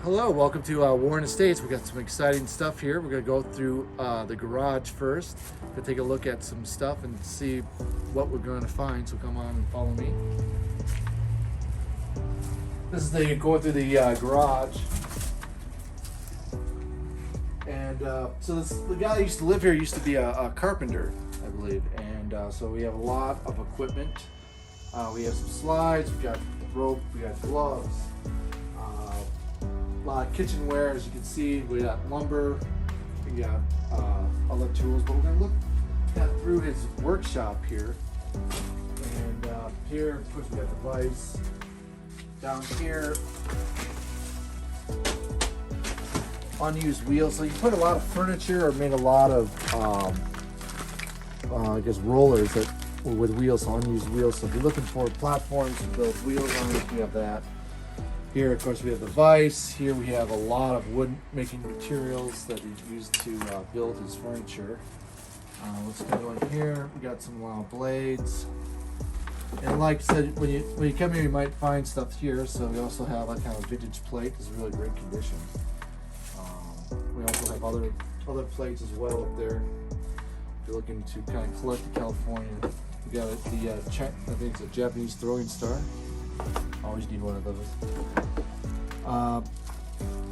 Hello, welcome to Warren Estates. We got some exciting stuff here. We're going to go through the garage first to take a look at some stuff and see what we're going to find. So come on and follow me. This is going through the garage. And the guy that used to live here used to be a carpenter, I believe. And so we have a lot of equipment. We have some slides, we got rope, we got gloves. A lot of kitchenware, as you can see. We got lumber, we got other tools, but we're going to look through his workshop here. And here, of course, we got the vise. Down here, unused wheels. So you put a lot of furniture or made a lot of, I guess, rollers that with wheels, so unused wheels. So if you're looking for platforms to build wheels on, we have that. Here, of course, we have the vise. Here we have a lot of wood making materials that he used to build his furniture. Let's go in here. We got some blades. And like I said, when you come here, you might find stuff here. So we also have a kind of vintage plate. It's really great condition. We also have other plates as well up there. If you're looking to kind of collect the California, we got the I think it's a Japanese throwing star. Always need one of those.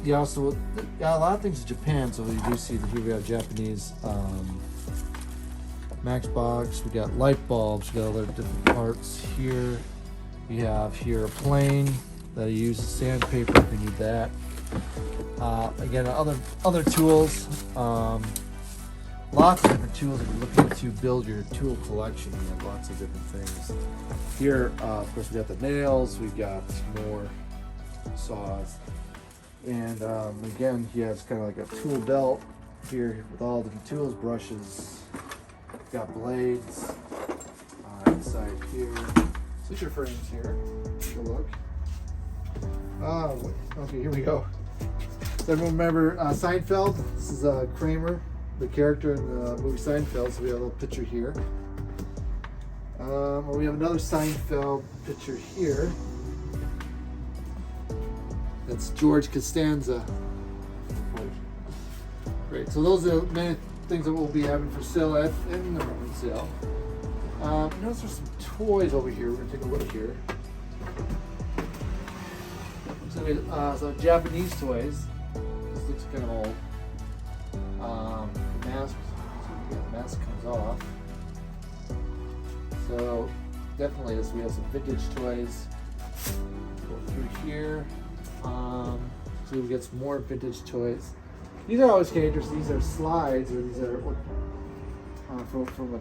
You also got a lot of things in Japan, so you do see that here we have Japanese Matchbox. We got light bulbs. We got other different parts here. We have here a plane that you use sandpaper if you need that. Again, other tools. Lots of different tools if you're looking to build your tool collection. You have lots of different things. Here, of course, we got the nails. We've got more saws. And again, he has kind of like a tool belt here with all the tools, brushes. We've got blades inside here. Switcher frames here. Take a look. Okay, here we go. So everyone remember Seinfeld? This is Kramer, the character in the movie Seinfeld. So we have a little picture here. We have another Seinfeld picture here. That's George Costanza. Great. So those are many things that we'll be having for sale in the rummage sale. Notice there's some toys over here. We're gonna take a look here. So Japanese toys. This looks kind of old. The mask comes off. So definitely, we have some vintage toys. Go through here. So we get some more vintage toys. These are always kind of interesting. These are slides, or these are from a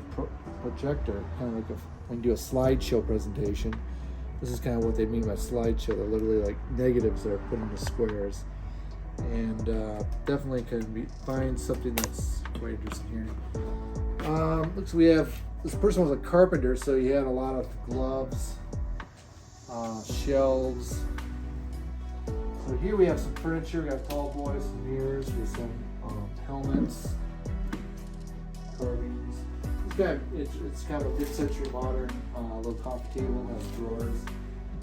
projector, kind of like when you do a slideshow presentation. This is kind of what they mean by slideshow. They're literally like negatives that are put into squares. And definitely can find something that's quite interesting here. Looks we have, this person was a carpenter, so he had a lot of gloves, shelves. So here we have some furniture. We got tall boys, some mirrors, we have some helmets, carvings. It's kind of a mid-century modern little coffee table, has drawers.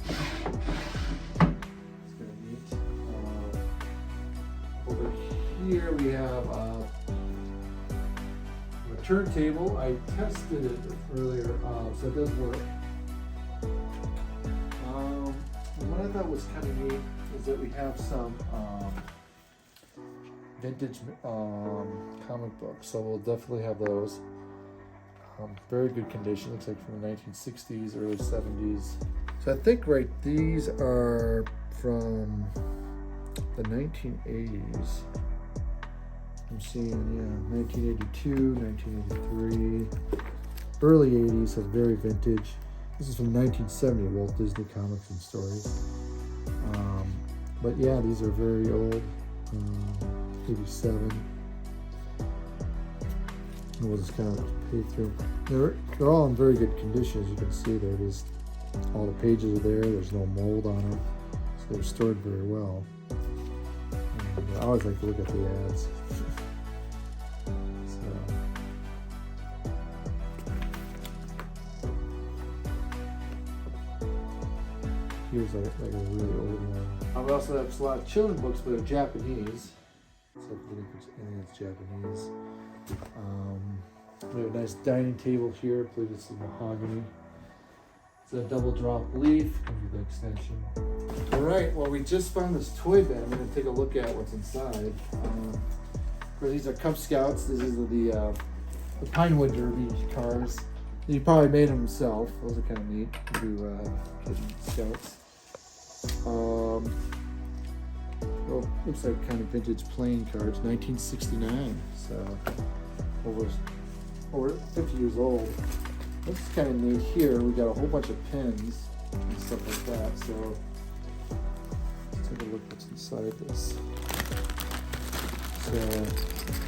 It's kind of neat. Over here we have a turntable. I tested it earlier, so it does work. What I thought was kind of neat is that we have some vintage comic books, so we'll definitely have those. Very good condition, looks like from the 1960s, early 70s. So I think these are from the 1980s. I'm seeing, 1982, 1983, early 80s, so very vintage. This is from 1970, Walt Disney Comics and Stories. But yeah, these are very old, 87. We'll just kind of pay through. They're all in very good condition, as you can see. There it is. All the pages are there. There's no mold on them, so they're stored very well. And I always like to look at the ads. here's like a really old one. We also have a lot of children's books, but they're Japanese. So if you think anything that's Japanese. We have a nice dining table here. I believe it's mahogany. It's a double drop leaf. Comes with the extension. All right. Well, we just found this toy bin. I'm going to take a look at what's inside. Of course, these are Cub Scouts. This is the Pinewood Derby cars. He probably made them himself. Those are kind of neat to do Kid Scouts. Well, looks like kind of vintage playing cards, 1969. So over 50 years old. Looks kind of neat here. We got a whole bunch of pins and stuff like that. So let's take a look what's inside this. So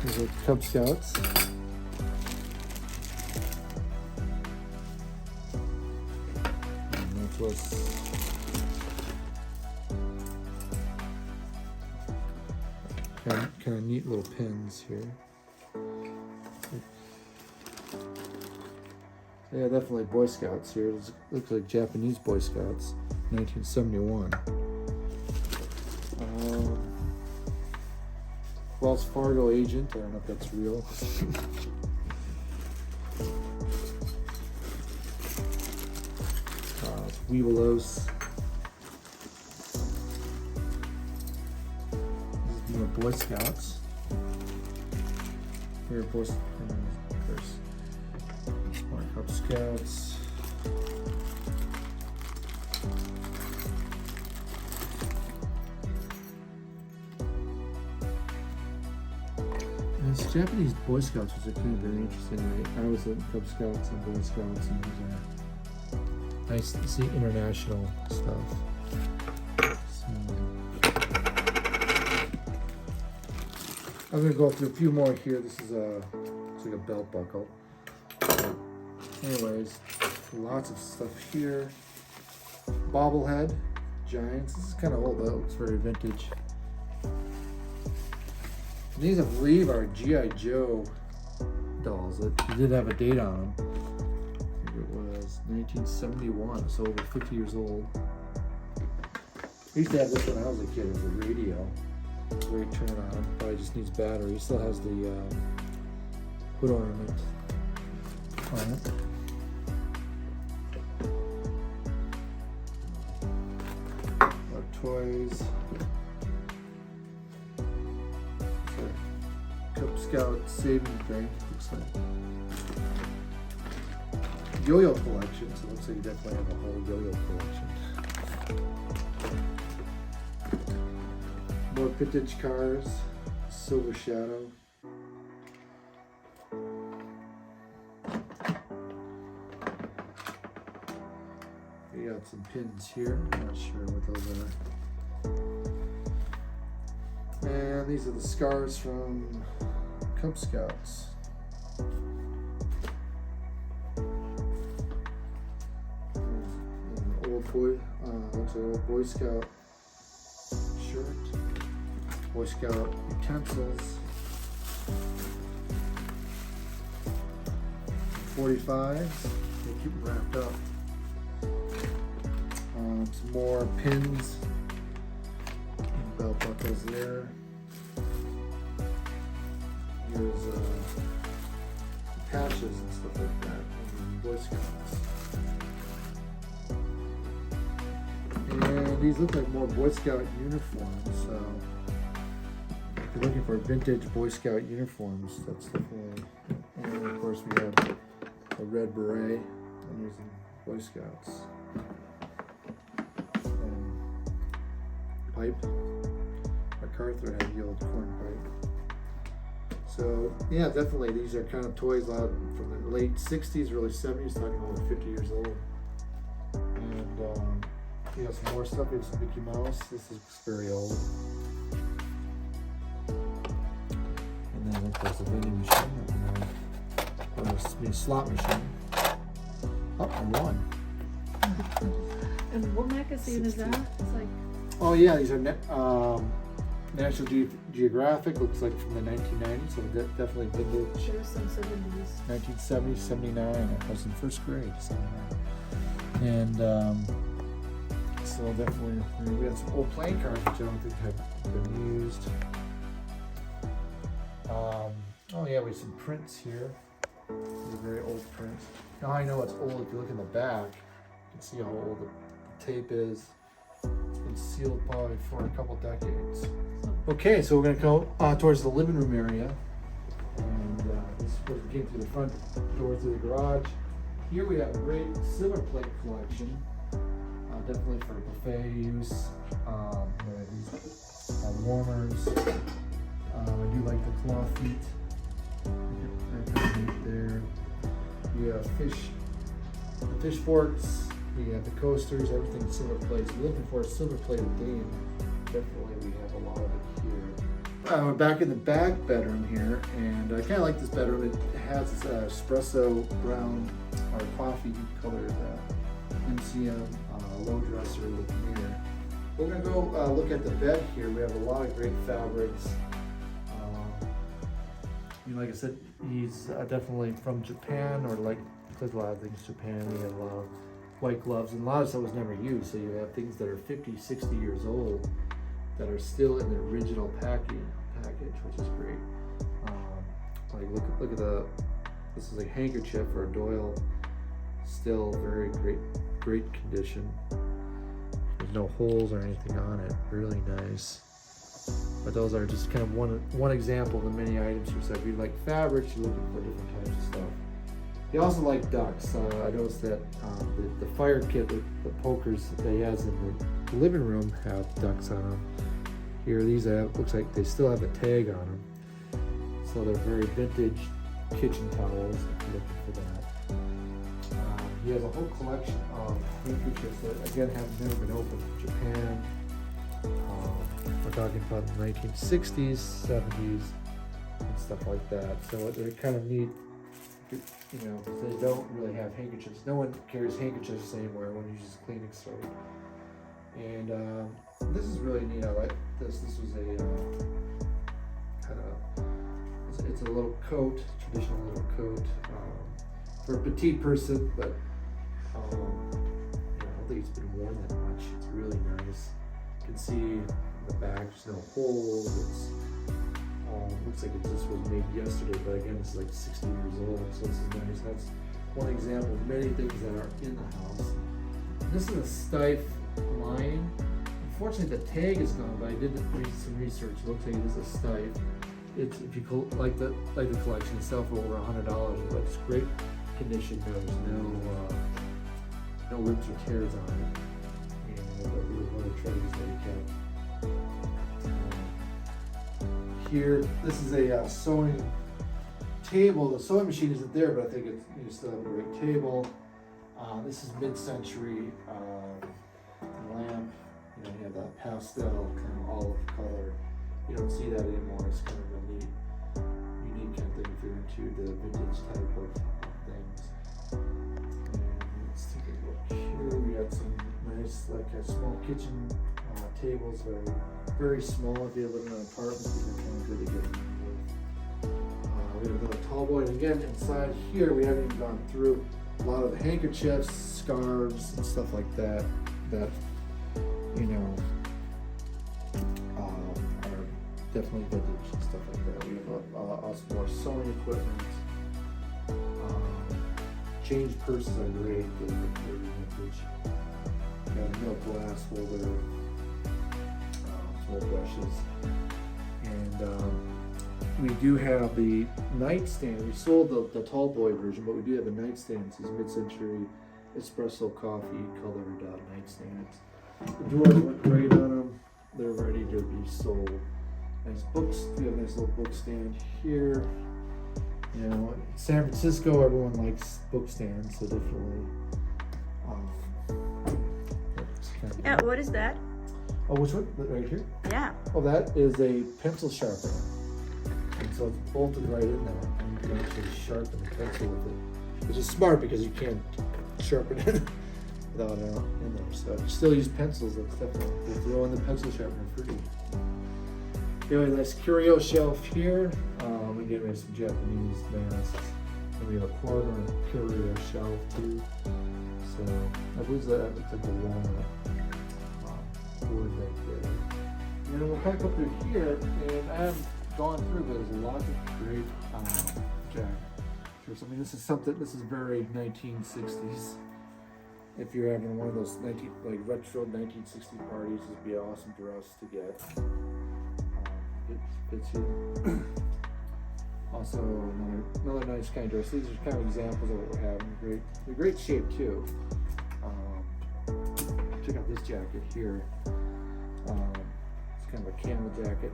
these are Cub Scouts. Kind of neat little pins here. Yeah, definitely Boy Scouts here. It looks like Japanese Boy Scouts, 1971. Wells Fargo agent. I don't know if that's real. Weebelos. These are more Boy Scouts. Here are Boy Scouts. More Cub Scouts. And it's Japanese Boy Scouts, which are kind of very interesting. I was in Cub Scouts and Boy Scouts, and these are nice to see international stuff. So, I'm gonna go through a few more here. This is it's like a belt buckle. So, anyways, lots of stuff here. Bobblehead, Giants. This is kind of old though. It's very vintage. And these, I believe, are G.I. Joe dolls. It did have a date on them. 1971, so over 50 years old. I used to have this when I was a kid. It was a radio. Great turn on. Probably just needs battery. Still has the hood ornament on it. Our toys. Cub Scout saving bank. Looks like. Yo-yo collection, so it looks like you definitely have a whole yo-yo collection. More vintage cars, Silver Shadow. You got some pins here, I'm not sure what those are. And these are the scars from Cub Scouts. Looks like an old Boy Scout shirt, Boy Scout utensils, 45s, they keep them wrapped up. Some more pins and belt buckles there. Here's patches and stuff like that from Boy Scouts. And these look like more Boy Scout uniforms, so if you're looking for vintage Boy Scout uniforms, that's definitely. And of course we have a red beret. I'm using Boy Scouts. And pipe. MacArthur had the old corn pipe. So yeah, definitely these are kind of toys out from the late 60s, early 70s, talking about 50 years old. And we have some more stuff. We have some Mickey Mouse. This is very old. And then there's a vending machine. Or a slot machine. Oh, I won. And what magazine 60. is that? It's like. Oh yeah, these are National Geographic. Looks like from the 1990s. So definitely vintage. There's some 70s. 1970, 79. I was in first grade. 79. And So definitely, we got some old playing cards which I don't think have been used. Oh yeah, we have some prints here. These are very old prints. Now I know it's old. If you look in the back, you can see how old the tape is. It's been sealed probably for a couple decades. Okay, so we're gonna go towards the living room area, and this is where we came through the front door through the garage. Here we have a great silver plate collection, definitely for buffet use. These warmers. I do like the claw feet. They're kind of neat there. We have the fish forks. We have the coasters. Everything's silver plates. We're looking for a silver plated game. Definitely, we have a lot of it here. We're back in the back bedroom here, and I kind of like this bedroom. It has this espresso brown or coffee colored MCM low dresser with mirror. We're gonna go look at the bed here. We have a lot of great fabrics. Like I said, he's definitely from Japan, or like a lot of things Japan. He had a lot of white gloves, and a lot of stuff was never used. So you have things that are 50, 60 years old that are still in the original package, which is great. Like look at this is a handkerchief or a Doyle, still very great condition. There's no holes or anything on it. Really nice. But those are just kind of one example of the many items you said. If you like fabrics, you're looking for different types of stuff. They also like ducks. I noticed that the fire kit, the pokers that he has in the living room have ducks on them. Here, these looks like they still have a tag on them. So they're very vintage kitchen towels, if you're looking for that. He has a whole collection of handkerchiefs that, again, have never been opened in Japan. We're talking about the 1960s, 70s, and stuff like that. So they're kind of neat, you know, they don't really have handkerchiefs. No one carries handkerchiefs anymore. One uses cleaning soap. And this is really neat. I like this. This was a it's a little coat, traditional little coat for a petite person, but I don't think it's been worn that much. It's really nice. You can see the back, there's no holes. It's looks like it just was made yesterday, but again, it's like 60 years old, so this is nice. That's one example of many things that are in the house. This is a stiff lining. Unfortunately, the tag is gone, but I did some research. It looks like it is a stiff. It's, if you like the collection itself, for over $100, but it's great condition. There's no rips or tears on it. And one of the treasures that we kept. Here, this is a sewing table. The sewing machine isn't there, but I think you still have a great table. This is mid-century lamp. You have that pastel kind of olive color. You don't see that anymore. It's kind of a unique kind of thing if you're into the vintage type of things. And let's take a look here. We got some nice, like a small kitchen tables, very small. If you live in an apartment, these are kind of good to get in with. We have another tall boy, and again, inside here, we haven't even gone through a lot of the handkerchiefs, scarves, and stuff like that, are definitely vintage and stuff like that. We have some more sewing equipment. Change purses are great. They're very vintage. We got a milk glass holder, small brushes, and we do have the nightstand. We sold the tall boy version, but we do have a nightstand. It's mid-century espresso coffee colored nightstands. The drawers look great on them. They're ready to be sold. Nice books. We have a nice little book stand here. You know, in San Francisco, everyone likes book stands, so definitely. Yeah, what is that? Oh, which one? Right here? Yeah. Oh, that is a pencil sharpener. And so it's bolted right in there, and you can actually sharpen the pencil with it, which is smart because you can't sharpen it without it in there. So if you still use pencils, that's definitely, we'll throw in the pencil sharpener for you. We have a nice curio shelf here. Again, we have some Japanese masks. And we have a corner curio shelf too. So I believe that looks like a walnut. wood right there. And then we'll kind of go through here, and I haven't gone through, but there's lots of great jackets. I mean, this is very 1960s. If you're having one of those retro 1960 parties, it'd be awesome for us to get. It fits here. Also, another nice kind of dress. These are kind of examples of what we're having. They're great shape too. Check out this jacket here. It's kind of a camel jacket.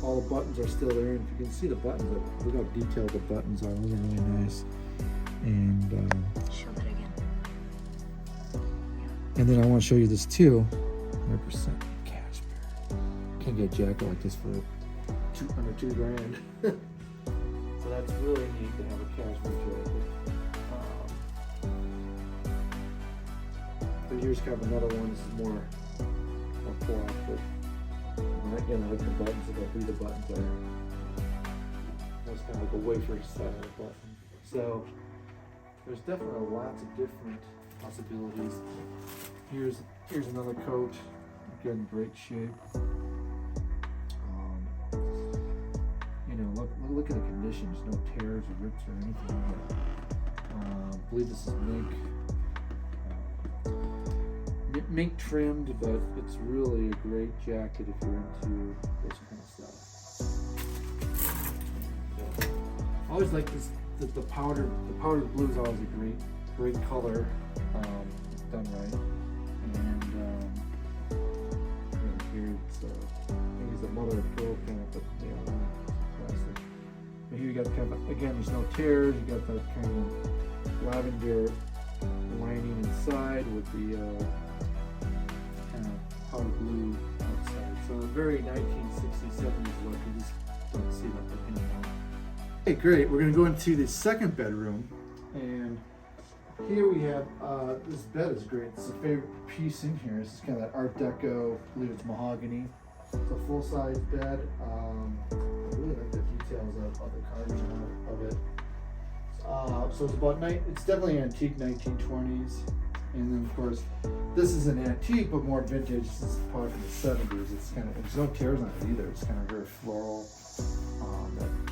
All the buttons are still there, and if you can see the buttons, look how detailed the buttons are. Those are really nice. And Show that again. and then I want to show you this too. 100% cashmere. Can't get a jacket like this for under $2,000. So that's really neat to have a cashmere jacket. But here's kind of another one. This is more pull-off, but again, I like the buttons. I don't read the buttons there. That's kind of like a wafer style button. So there's definitely lots of different possibilities. Here's another coat. Again, great shape. Look at the condition. There's no tears or rips or anything like that. I believe this is mink trimmed, but it's really a great jacket if you're into this kind of stuff. I always like this. The powdered blue is always a great color, done right. And here it's I think it's a mother of pearl kind of, but plastic. But here you got kind of, again, there's no tears. You got that kind of lavender lining inside with the kind of powder blue outside. So a very 1960s, 70s look. You just don't see that anymore. Okay, great. We're going to go into the second bedroom, and here we have this bed is great. It's a favorite piece in here. This is kind of that Art Deco. I believe it's mahogany. It's a full-size bed. I really like the details of the carving of it. So it's it's definitely antique 1920s, and then of course this is an antique but more vintage. This is probably from the 70s. It's kind of, there's no tears on it either. It's kind of very floral,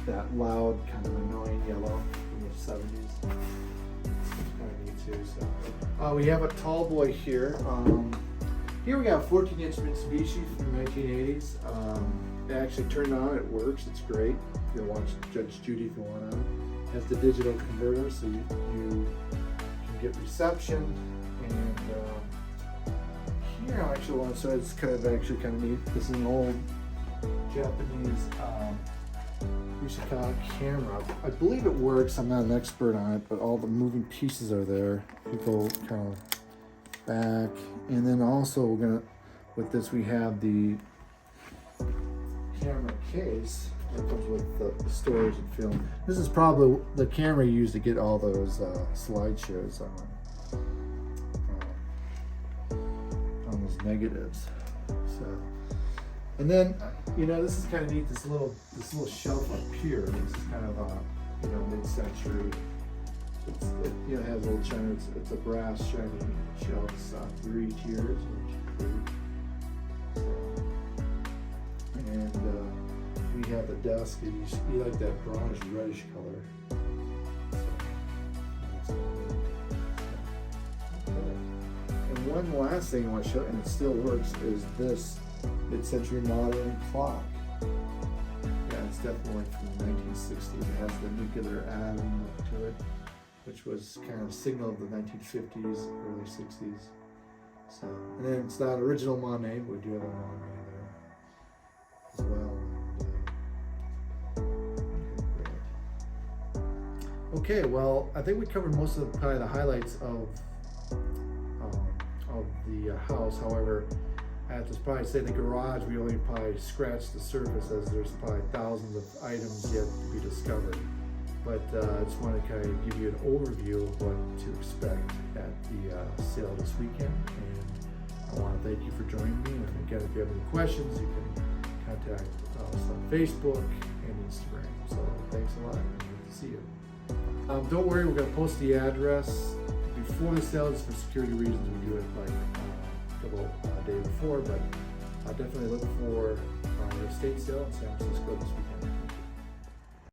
that loud kind of annoying yellow from the 70s. It's kind of neat too. So we have a tall boy here. Here we got a 14-inch Mitsubishi from the 1980s. It actually turned on, it works, it's great. You can watch Judge Judy if you want to. It has the digital converter, so you can get reception. And here I actually want to show, it's kind of neat. This is an old Japanese Rushika camera. I believe it works, I'm not an expert on it, but all the moving pieces are there. People kind of back, and then also with this we have the camera case that comes with the storage and film. This is probably the camera you use to get all those slideshows on those negatives. So, and then this is kind of neat. This little shelf up here. This is kind of mid-century. It has a little china. It's a brass shiny shelf. It's 3 tiers, which is great. And we have the desk. You like that brownish reddish color. And one last thing I want to show, and it still works, is this mid-century modern clock. Yeah, it's definitely from the 1960s. It has the nuclear atom look to it, which was kind of a signal of the 1950s, early 60s. So, and then it's not original Monet, but we do have a Monet there as well. Okay, well, I think we covered most of probably the highlights of the house. However, I have to probably say the garage, we only probably scratched the surface, as there's probably thousands of items yet to be discovered. But I just want to kind of give you an overview of what to expect at the sale this weekend. And I want to thank you for joining me. And again, if you have any questions, you can contact us on Facebook and Instagram. So thanks a lot, and good to see you. Don't worry, we're going to post the address before the sale. Just for security reasons, we do it like comfortable day before, but definitely look for our estate sale in San Francisco this weekend.